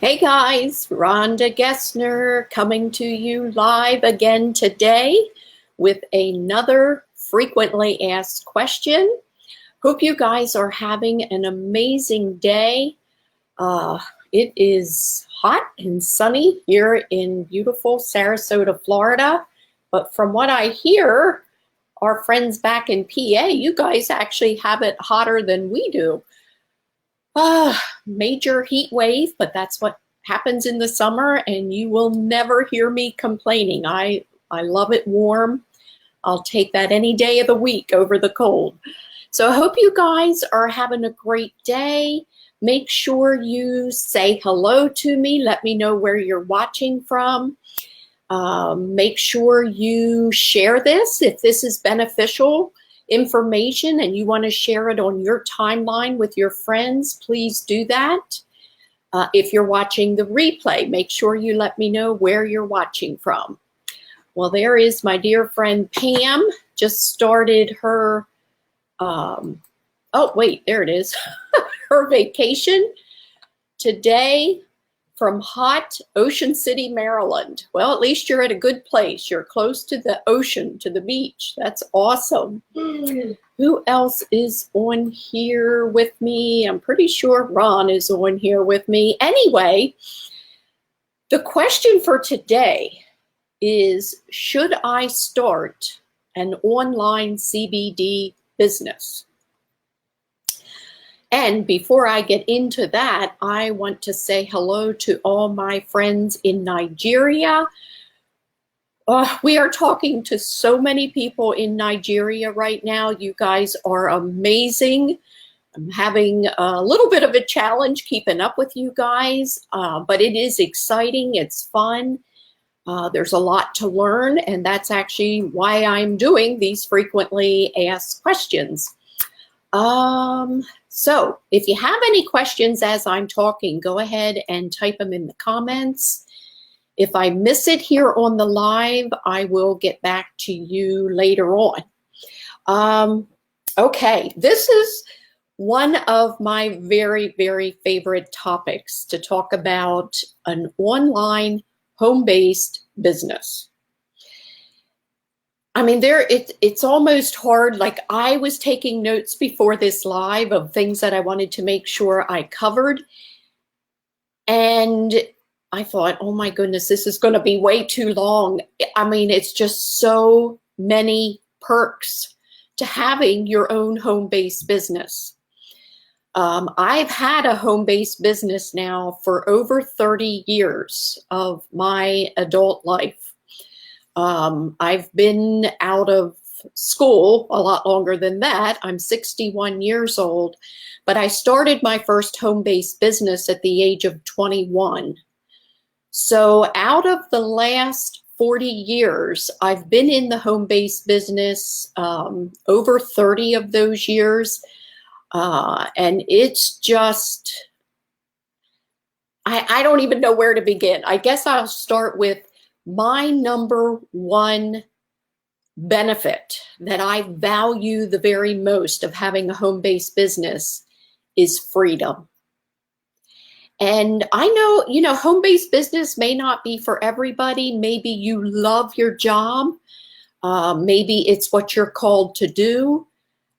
Hey guys, Rhonda Gessner coming to you live again today with another frequently asked question. Hope you guys are having an amazing day. Uh, it is hot and sunny here in beautiful Sarasota, Florida. But from what I hear, our friends back in PA, you guys actually have it hotter than we do. Major heat wave, but that's what happens in the summer, and you will never hear me complaining. I love it warm. I'll take that any day of the week over the cold. So I hope you guys are having a great day. Make sure you say hello to me. Let me know where you're watching from. Make sure you share this if this is beneficial information and you want to share it on your timeline with your friends, please do that. If you're watching the replay, make sure you let me know where you're watching from. Well, there is my dear friend Pam, just started her, oh wait, there it is, her vacation today from hot Ocean City, Maryland. Well, at least you're at a good place. You're close to the ocean, to the beach. That's awesome. Who else is on here with me? I'm pretty sure Ron is on here with me. Anyway, the question for today is, should I start an online CBD business? And before I get into that, I want to say hello to all my friends in Nigeria. We are talking to so many people in Nigeria right now. You guys are amazing. I'm having a little bit of a challenge keeping up with you guys, but it is exciting. It's fun. There's a lot to learn, and that's actually why I'm doing these frequently asked questions. So if you have any questions as I'm talking, go ahead and type them in the comments. If I miss it here on the live, I will get back to you later on. Okay, this is one of my very, very favorite topics to talk about: an online home-based business. I mean, it's almost hard. Like, I was taking notes before this live of things that I wanted to make sure I covered. And I thought, oh my goodness, this is going to be way too long. I mean, it's just so many perks to having your own home-based business. I've had a home-based business now for over 30 years of my adult life. I've been out of school a lot longer than that. I'm 61 years old, but I started my first home-based business at the age of 21. So out of the last 40 years, I've been in the home-based business, over 30 of those years. And it's just, I don't even know where to begin. I guess I'll start with my number one benefit that I value the very most of having a home-based business is freedom. And I know, home-based business may not be for everybody. Maybe you love your job. Maybe it's what you're called to do,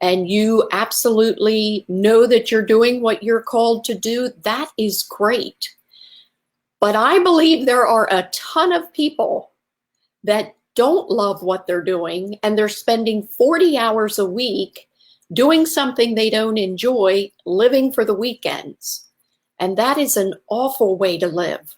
and you absolutely know that you're doing what you're called to do. That is great. But I believe there are a ton of people that don't love what they're doing, and they're spending 40 hours a week doing something they don't enjoy, living for the weekends. And that is an awful way to live.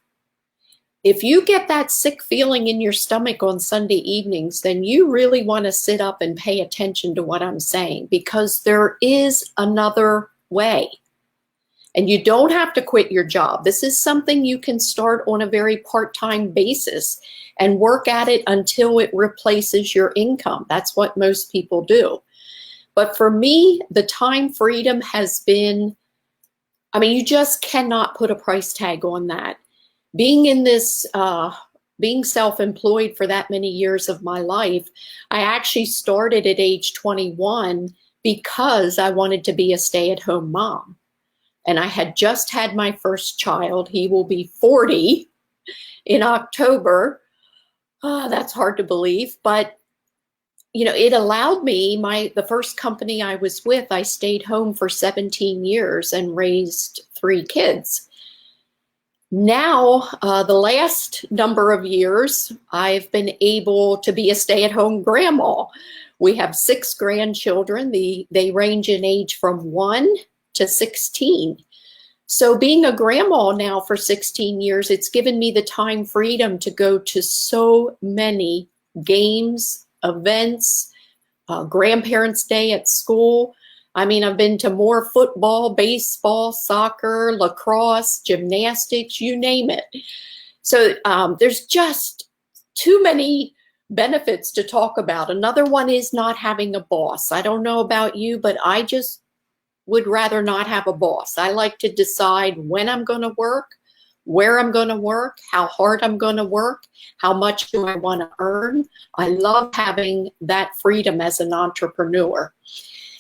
If you get that sick feeling in your stomach on Sunday evenings, then you really want to sit up and pay attention to what I'm saying, because there is another way. And you don't have to quit your job. This is something you can start on a very part-time basis and work at it until it replaces your income. That's what most people do. But for me, the time freedom has been, I mean, you just cannot put a price tag on that. Being in this, being self-employed for that many years of my life, I actually started at age 21 because I wanted to be a stay-at-home mom. And I had just had my first child. He will be 40 in October. That's hard to believe, but it allowed me, the first company I was with, I stayed home for 17 years and raised 3 kids. Now, the last number of years, I've been able to be a stay-at-home grandma. We have 6 grandchildren. They range in age from 1 to 16. So being a grandma now for 16 years, it's given me the time freedom to go to so many games, events, grandparents' day at school. I mean, I've been to more football, baseball, soccer, lacrosse, gymnastics, you name it. So there's just too many benefits to talk about. Another one is not having a boss. I don't know about you, but I just would rather not have a boss. I like to decide when I'm going to work, where I'm going to work, how hard I'm going to work, how much do I want to earn. I love having that freedom as an entrepreneur.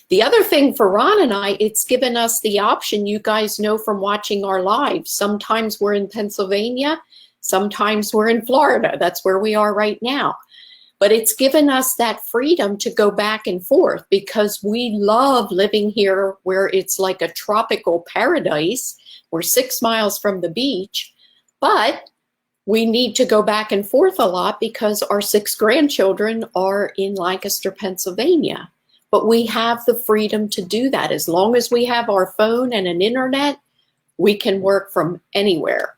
The other thing for Ron and I, it's given us the option, you guys know from watching our lives, sometimes we're in Pennsylvania, sometimes we're in Florida. That's where we are right now. But it's given us that freedom to go back and forth because we love living here where it's like a tropical paradise. We're 6 miles from the beach, but we need to go back and forth a lot because our 6 grandchildren are in Lancaster, Pennsylvania. But we have the freedom to do that. As long as we have our phone and an internet, we can work from anywhere.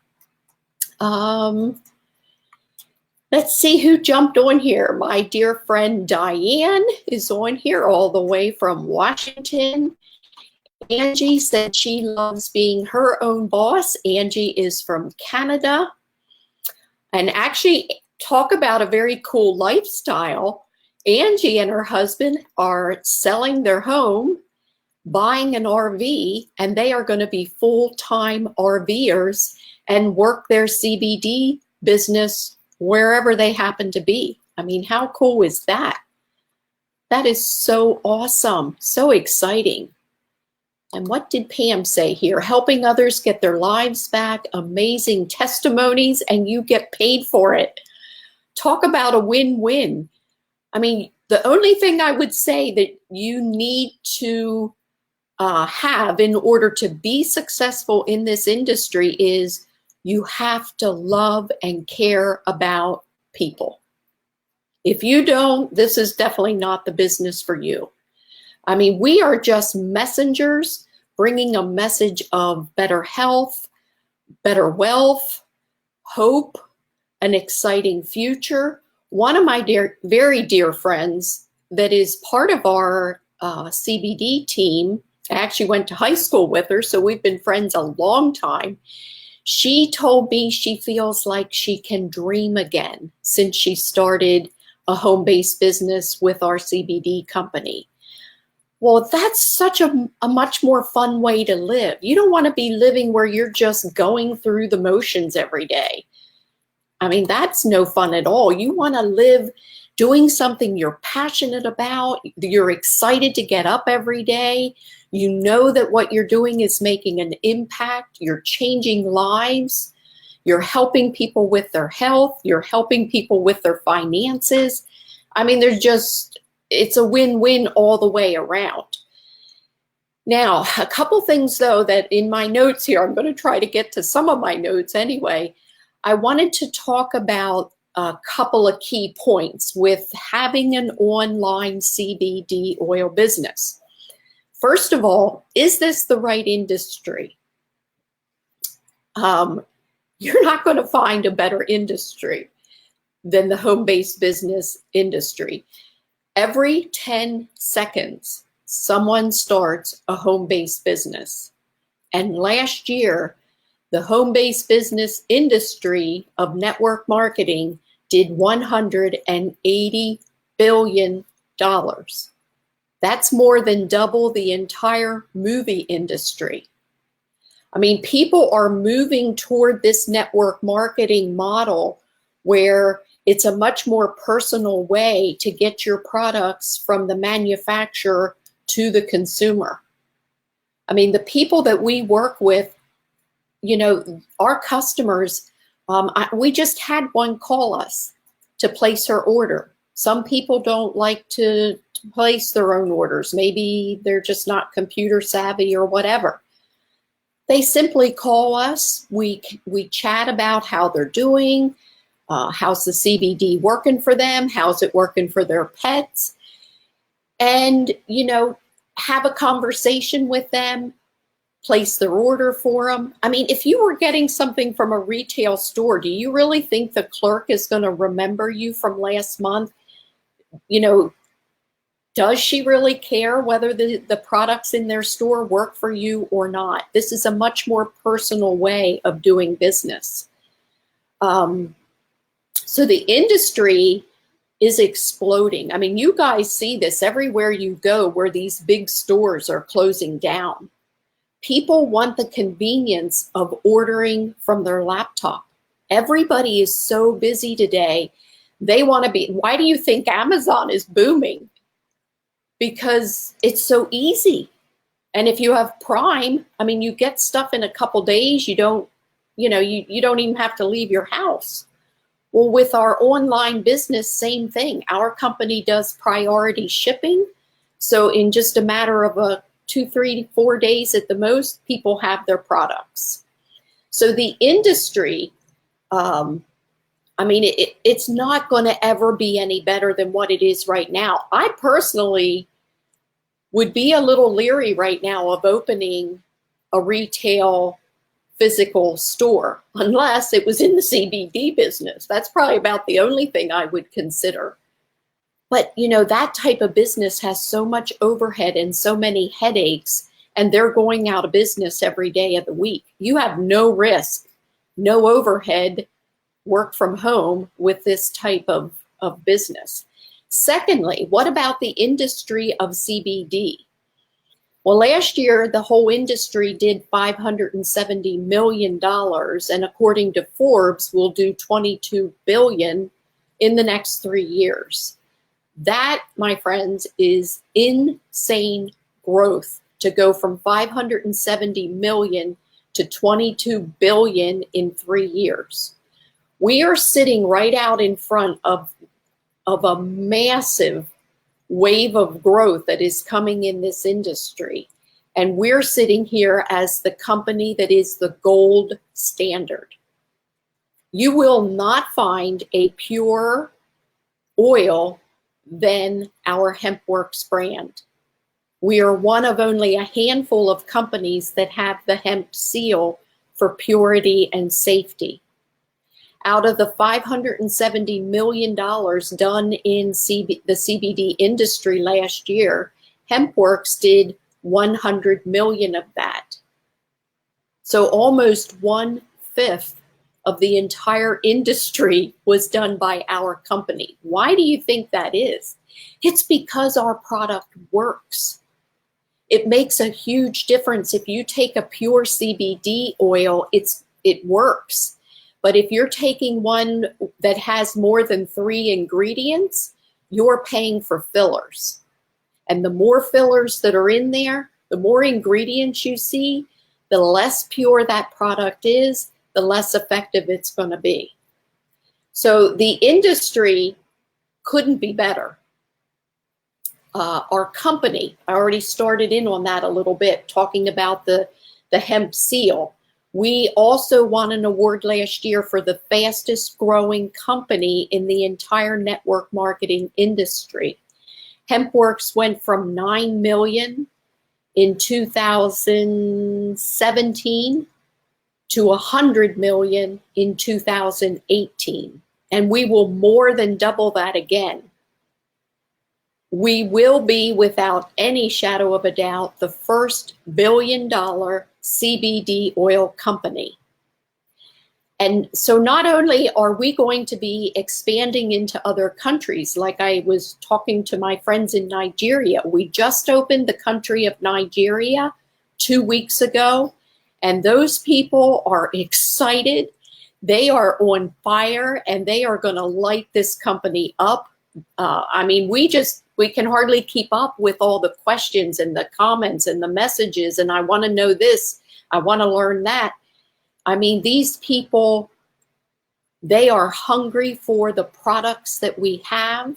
Let's see who jumped on here. My dear friend Diane is on here all the way from Washington. Angie said she loves being her own boss. Angie is from Canada. And actually, talk about a very cool lifestyle. Angie and her husband are selling their home, buying an RV, and they are going to be full-time RVers and work their CBD business wherever they happen to be. I mean, how cool is that? That is so awesome, so exciting. And what did Pam say here? Helping others get their lives back, amazing testimonies, and you get paid for it. Talk about a win-win. I mean, the only thing I would say that you need to have in order to be successful in this industry is you have to love and care about people. If you don't, this is definitely not the business for you. I mean, we are just messengers bringing a message of better health, better wealth, hope, an exciting future. One of my very dear friends that is part of our CBD team, I actually went to high school with her, so we've been friends a long time. She told me she feels like she can dream again since she started a home-based business with our CBD company. Well, that's such a much more fun way to live. You don't want to be living where you're just going through the motions every day. I mean, that's no fun at all. You want to live doing something you're passionate about. You're excited to get up every day. You know that what you're doing is making an impact. You're changing lives. You're helping people with their health. You're helping people with their finances. I mean, it's a win-win all the way around. Now, a couple things, though, that in my notes here, I'm going to try to get to some of my notes anyway. I wanted to talk about a couple of key points with having an online CBD oil business. First of all, is this the right industry? You're not going to find a better industry than the home-based business industry. Every 10 seconds, someone starts a home-based business. And last year, the home-based business industry of network marketing did $180 billion. That's more than double the entire movie industry. I mean, people are moving toward this network marketing model where it's a much more personal way to get your products from the manufacturer to the consumer. I mean, the people that we work with, you know, our customers, we just had one call us to place her order. Some people don't like to place their own orders. Maybe they're just not computer savvy or whatever. They simply call us. We chat about how they're doing, how's the CBD working for them, how's it working for their pets, and, you know, have a conversation with them, place their order for them. I mean, if you were getting something from a retail store, do you really think the clerk is going to remember you from last month? You know, does she really care whether the products in their store work for you or not? This is a much more personal way of doing business. So the industry is exploding. I mean, you guys see this everywhere you go where these big stores are closing down. People want the convenience of ordering from their laptop. Everybody is so busy today. They want to be, why do you think Amazon is booming? Because it's so easy. And if you have Prime, I mean, you get stuff in a couple days. You don't, you know, you don't even have to leave your house. Well, with our online business, same thing. Our company does priority shipping. So in just a matter of 2, 3, 4 days at the most, people have their products. So the industry, I mean, it's not going to ever be any better than what it is right now. I personally would be a little leery right now of opening a retail physical store, unless it was in the CBD business. That's probably about the only thing I would consider. But, you know, that type of business has so much overhead and so many headaches, and they're going out of business every day of the week. You have no risk, no overhead, work from home with this type of business. Secondly, what about the industry of CBD? Well, last year, the whole industry did $570 million, and according to Forbes, will do $22 billion in the next 3 years. That, my friends, is insane growth to go from 570 million to 22 billion in 3 years. We are sitting right out in front of a massive wave of growth that is coming in this industry. And we're sitting here as the company that is the gold standard. You will not find a pure oil than our HempWorks brand. We are one of only a handful of companies that have the Hemp Seal for purity and safety. Out of the $570 million done in the CBD industry last year, HempWorks did 100 million of that. So almost 1/5 of the entire industry was done by our company. Why do you think that is? It's because our product works. It makes a huge difference. If you take a pure CBD oil, it works. But if you're taking one that has more than 3 ingredients, you're paying for fillers. And the more fillers that are in there, the more ingredients you see, the less pure that product is, the less effective it's going to be. So the industry couldn't be better. Our company, I already started in on that a little bit, talking about the Hemp Seal. We also won an award last year for the fastest growing company in the entire network marketing industry. HempWorks went from 9 million in 2017 to 100 million in 2018. And we will more than double that again. We will be, without any shadow of a doubt, the first billion-dollar CBD oil company. And so not only are we going to be expanding into other countries, like I was talking to my friends in Nigeria. We just opened the country of Nigeria 2 weeks ago, and those people are excited. They are on fire, and they are going to light this company up. I mean, we just we can hardly keep up with all the questions and the comments and the messages. And I want to know this, I want to learn that. I mean, these people, they are hungry for the products that we have,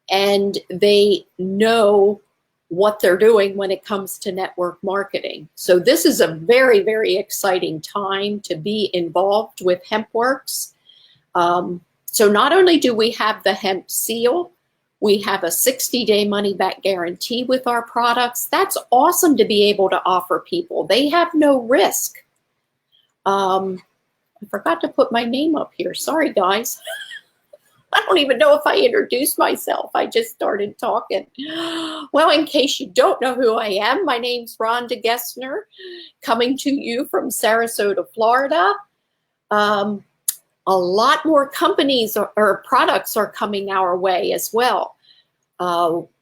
and they know what they're doing when it comes to network marketing. So this is a very, very exciting time to be involved with HempWorks. So not only do we have the Hemp Seal, we have a 60-day money-back guarantee with our products. That's awesome to be able to offer people. They have no risk. I forgot to put my name up here. Sorry, guys. I don't even know if I introduced myself. I just started talking. Well, in case you don't know who I am, my name's Rhonda Gessner, coming to you from Sarasota, Florida. A lot more companies or products are coming our way as well.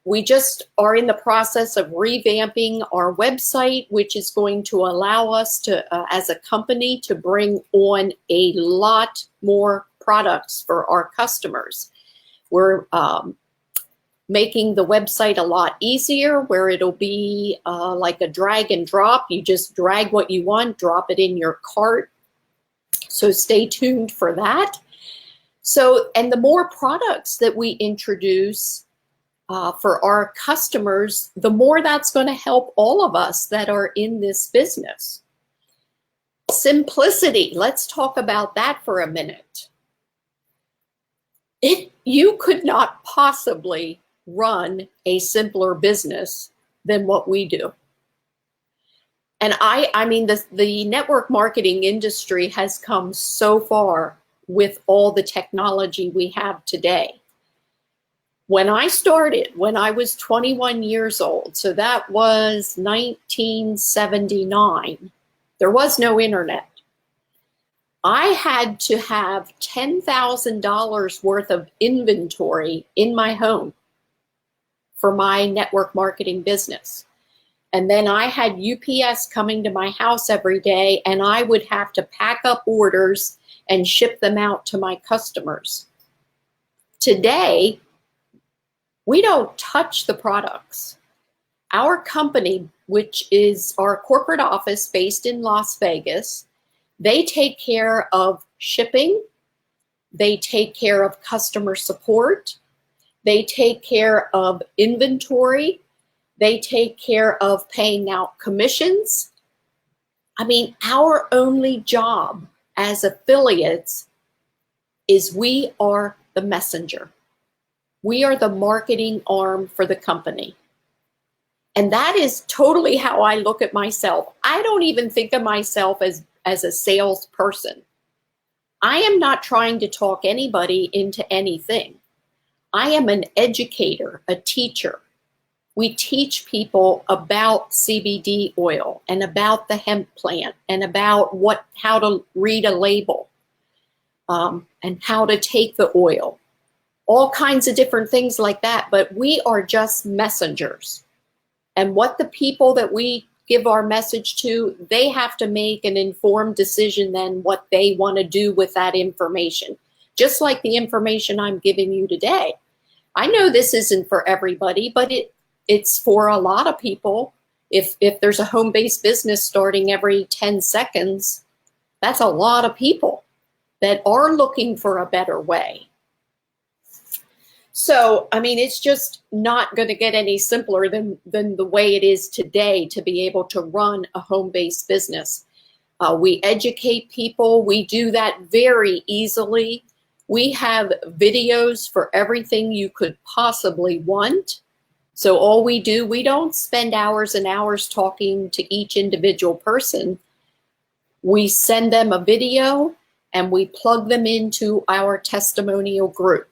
We just are in the process of revamping our website, which is going to allow us to, as a company, to bring on a lot more products for our customers. We're making the website a lot easier, where it'll be like a drag and drop. You just drag what you want, drop it in your cart. So stay tuned for that. So, and the more products that we introduce for our customers, the more that's going to help all of us that are in this business. Simplicity, let's talk about that for a minute. You could not possibly run a simpler business than what we do. And I mean, the network marketing industry has come so far with all the technology we have today. When I started, when I was 21 years old, so that was 1979, there was no internet. I had to have $10,000 worth of inventory in my home for my network marketing business. And then I had UPS coming to my house every day, and I would have to pack up orders and ship them out to my customers. Today, we don't touch the products. Our company, which is our corporate office based in Las Vegas, they take care of shipping, they take care of customer support, they take care of inventory, they take care of paying out commissions. I mean, our only job as affiliates is we are the messenger. We are the marketing arm for the company. And that is totally how I look at myself. I don't even think of myself as a salesperson. I am not trying to talk anybody into anything. I am an educator, a teacher. We teach people about CBD oil and about the hemp plant and about how to read a label and how to take the oil. All kinds of different things like that, but we are just messengers. And what the people that we give our message to, they have to make an informed decision then what they want to do with that information. Just like the information I'm giving you today. I know this isn't for everybody, but it's for a lot of people. If there's a home-based business starting every 10 seconds, that's a lot of people that are looking for a better way. So, I mean, it's just not going to get any simpler than the way it is today to be able to run a home-based business. We educate people. We do that very easily. We have videos for everything you could possibly want. So all we do, we don't spend hours and hours talking to each individual person. We send them a video and we plug them into our testimonial group.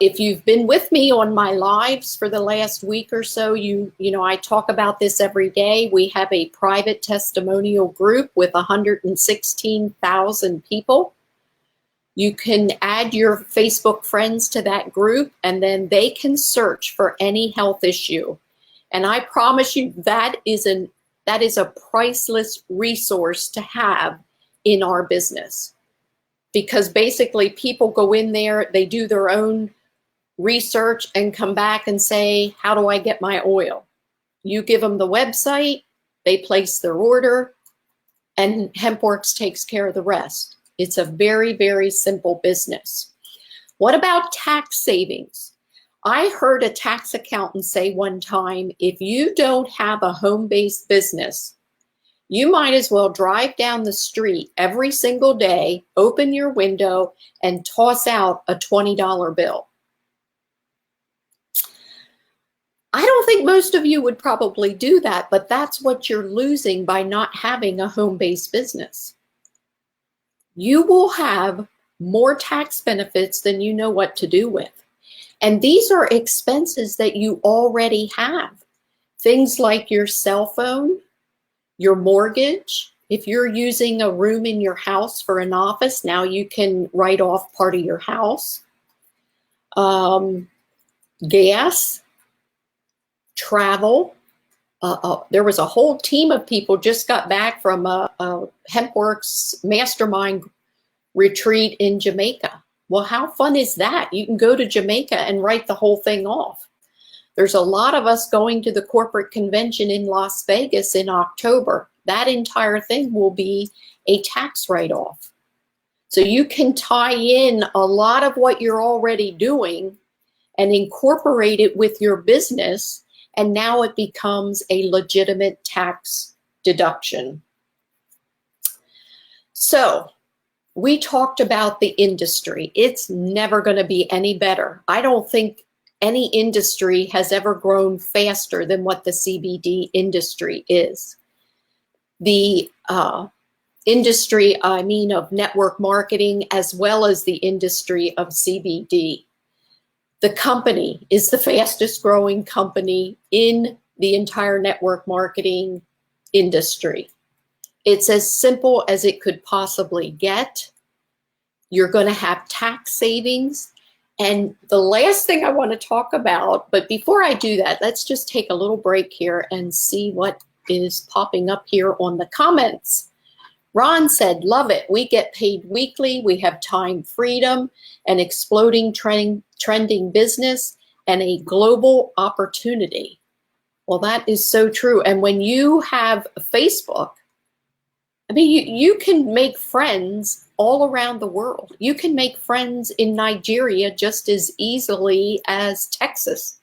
If you've been with me on my lives for the last week or so, you know, I talk about this every day. We have a private testimonial group with 116,000 people. You can add your Facebook friends to that group, and then they can search for any health issue. And I promise you that is a priceless resource to have in our business. Because basically people go in there, they do their own research and come back and say, how do I get my oil? You give them the website, they place their order, and HempWorks takes care of the rest. It's a very, very simple business. What about tax savings? I heard a tax accountant say one time, if you don't have a home-based business, you might as well drive down the street every single day, open your window, and toss out a $20 bill. I don't think most of you would probably do that, but that's what you're losing by not having a home-based business. You will have more tax benefits than you know what to do with. And these are expenses that you already have. Things like your cell phone, your mortgage. If you're using a room in your house for an office, now you can write off part of your house. Gas, travel. There was a whole team of people just got back from a HempWorks mastermind retreat in Jamaica. Well, how fun is that? You can go to Jamaica and write the whole thing off. There's a lot of us going to the corporate convention in Las Vegas in October. That entire thing will be a tax write-off. So you can tie in a lot of what you're already doing and incorporate it with your business, and now it becomes a legitimate tax deduction. So we talked about the industry. It's never going to be any better. I don't think any industry has ever grown faster than what the CBD industry is. The industry, I mean, of network marketing, as well as the industry of CBD. The company is the fastest growing company in the entire network marketing industry. It's as simple as it could possibly get. You're going to have tax savings. And the last thing I want to talk about, but before I do that, let's just take a little break here and see what is popping up here on the comments. Ron said, love it. We get paid weekly. We have time freedom, an exploding trending business, and a global opportunity. Well, that is so true. And when you have Facebook, I mean, you can make friends all around the world. You can make friends in Nigeria just as easily as Texas.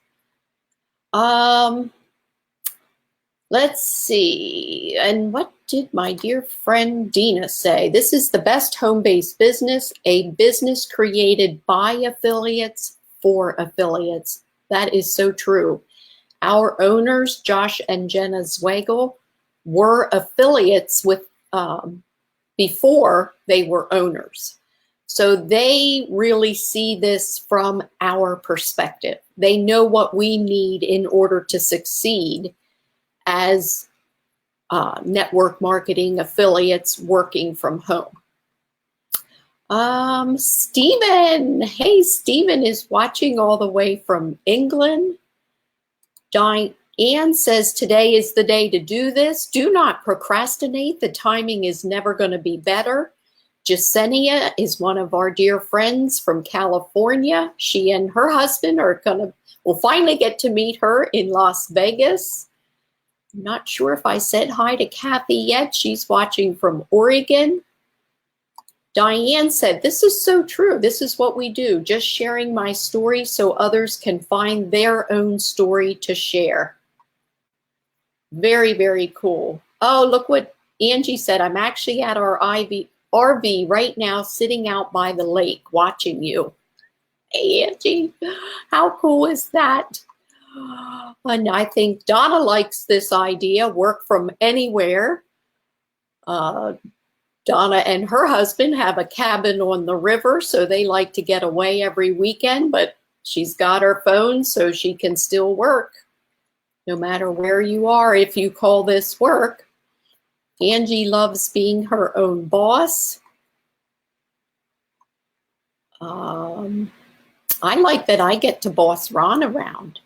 Let's see. And what did my dear friend Dina say? This is the best home-based business, a business created by affiliates for affiliates. That is so true. Our owners, Josh and Jenna Zweigel, were affiliates with before they were owners. So they really see this from our perspective. They know what we need in order to succeed as network marketing affiliates working from home. Stephen, hey, Stephen is watching all the way from England. Diane says, today is the day to do this. Do not procrastinate. The timing is never going to be better. Jasenia is one of our dear friends from California. She and her husband will finally get to meet her in Las Vegas. I'm not sure if I said hi to Kathy yet. She's watching from Oregon. Diane said, this is so true. This is what we do, just sharing my story so others can find their own story to share. Very, very cool. Oh, look what Angie said. I'm actually at our RV right now, sitting out by the lake, watching you. Hey, Angie, how cool is that? And I think Donna likes this idea, work from anywhere. Donna and her husband have a cabin on the river, so they like to get away every weekend, but she's got her phone so she can still work no matter where you are if you call this work. Angie loves being her own boss. I like that I get to boss Ron around.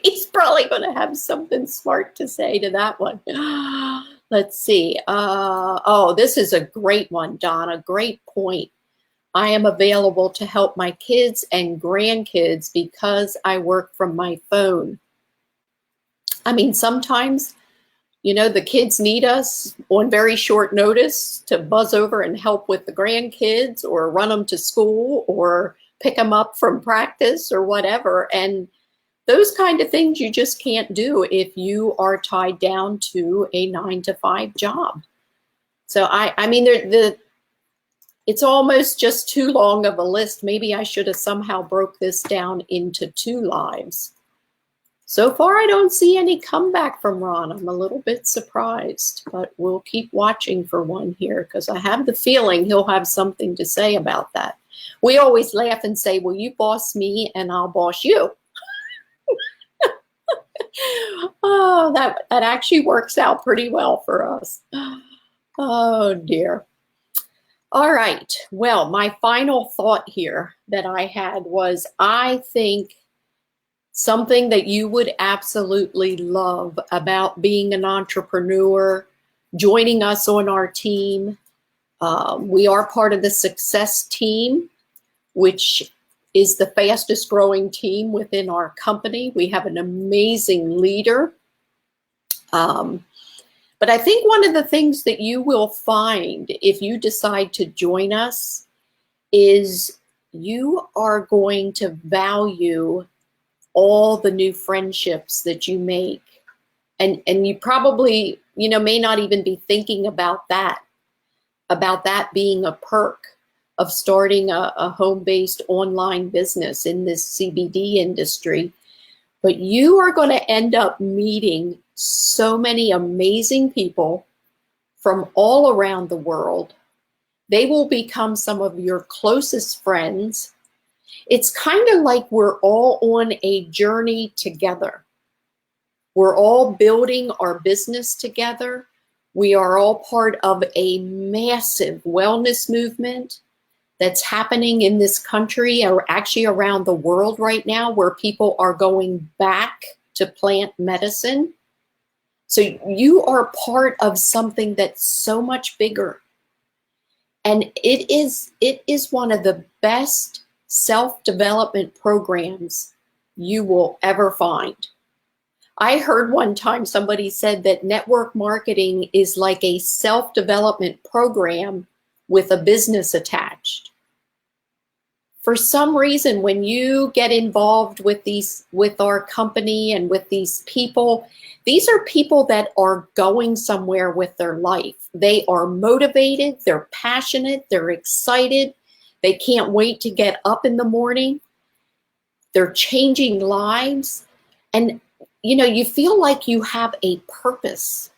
He's probably going to have something smart to say to that one. Let's see. Oh, this is a great one, Donna. Great point. I am available to help my kids and grandkids because I work from my phone. I mean, sometimes, the kids need us on very short notice to buzz over and help with the grandkids or run them to school or pick them up from practice or whatever. And those kind of things you just can't do if you are tied down to a 9-to-5 job. So I mean, it's almost just too long of a list. Maybe I should have somehow broke this down into 2 lives. So far, I don't see any comeback from Ron. I'm a little bit surprised, but we'll keep watching for one here because I have the feeling he'll have something to say about that. We always laugh and say, well, you boss me and I'll boss you. Oh, that actually works out pretty well for us. Oh, dear. All right. Well, my final thought here that I had was, I think something that you would absolutely love about being an entrepreneur, joining us on our team. We are part of the Success Team, which is the fastest growing team within our company. We have an amazing leader. But I think one of the things that you will find if you decide to join us is you are going to value all the new friendships that you make. And you probably, may not even be thinking about that being a perk of starting a home-based online business in this CBD industry. But you are going to end up meeting so many amazing people from all around the world. They will become some of your closest friends. It's kind of like we're all on a journey together. We're all building our business together. We are all part of a massive wellness movement that's happening in this country, or actually around the world right now, where people are going back to plant medicine. So you are part of something that's so much bigger. And it is one of the best self-development programs you will ever find. I heard one time somebody said that network marketing is like a self-development program with a business attached. For some reason, when you get involved with our company and with these people, these are people that are going somewhere with their life. They are motivated, they're passionate, they're excited. They can't wait to get up in the morning. They're changing lives. And, you feel like you have a purpose.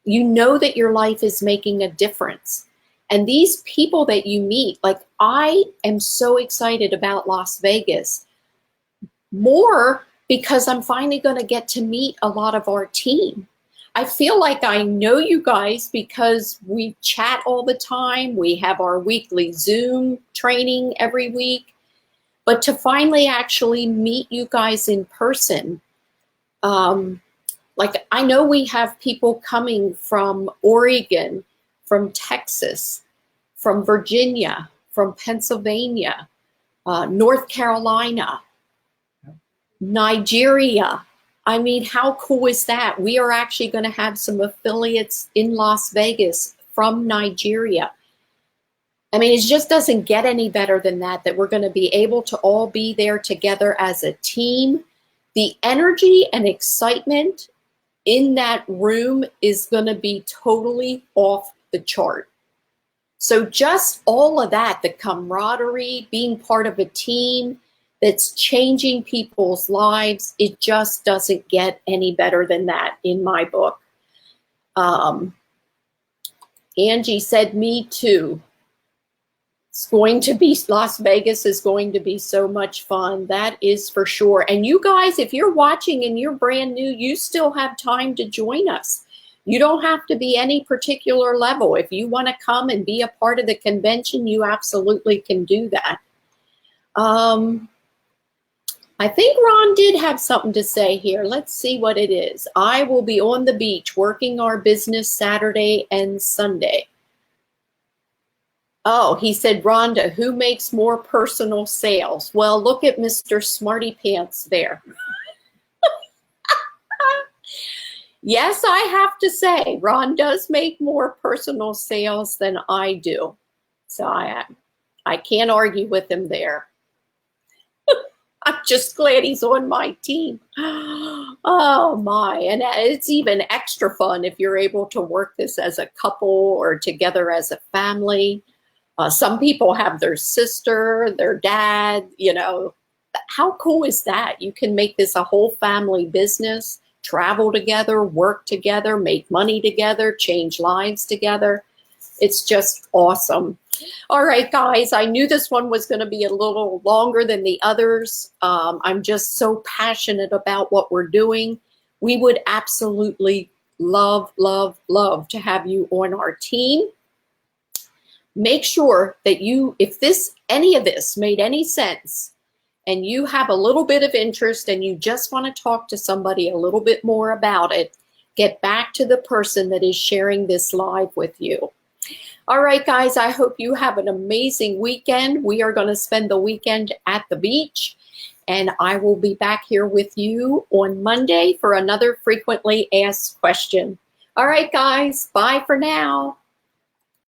You know that your life is making a difference. And these people that you meet, like, I am so excited about Las Vegas, more because I'm finally going to get to meet a lot of our team. I feel like I know you guys because we chat all the time. We have our weekly Zoom training every week. But to finally actually meet you guys in person, like, I know we have people coming from Oregon, from Texas, from Virginia, from Pennsylvania, North Carolina, Nigeria. I mean, how cool is that? We are actually going to have some affiliates in Las Vegas from Nigeria. I mean, it just doesn't get any better than that we're going to be able to all be there together as a team. The energy and excitement in that room is going to be totally off the chart. So just all of that, the camaraderie, being part of a team that's changing people's lives, it just doesn't get any better than that in my book. Angie said, me too. Las Vegas is going to be so much fun. That is for sure. And you guys, if you're watching and you're brand new, you still have time to join us. You don't have to be any particular level. If you want to come and be a part of the convention, you absolutely can do that. I think Ron did have something to say here. Let's see what it is. I will be on the beach working our business Saturday and Sunday. Oh, he said, Rhonda, who makes more personal sales? Well, look at Mr. Smarty Pants there. Yes, I have to say, Ron does make more personal sales than I do. So I can't argue with him there. I'm just glad he's on my team. Oh my, and it's even extra fun if you're able to work this as a couple or together as a family. Some people have their sister, their dad, you know. How cool is that? You can make this a whole family business, travel together, work together, make money together, change lives together. It's just awesome. All right, guys, I knew this one was going to be a little longer than the others. I'm just so passionate about what we're doing. We would absolutely love, love, love to have you on our team. Make sure that you, if any of this made any sense, and you have a little bit of interest and you just want to talk to somebody a little bit more about it, get back to the person that is sharing this live with you. All right, guys, I hope you have an amazing weekend. We are going to spend the weekend at the beach, and I will be back here with you on Monday for another frequently asked question. All right, guys, bye for now.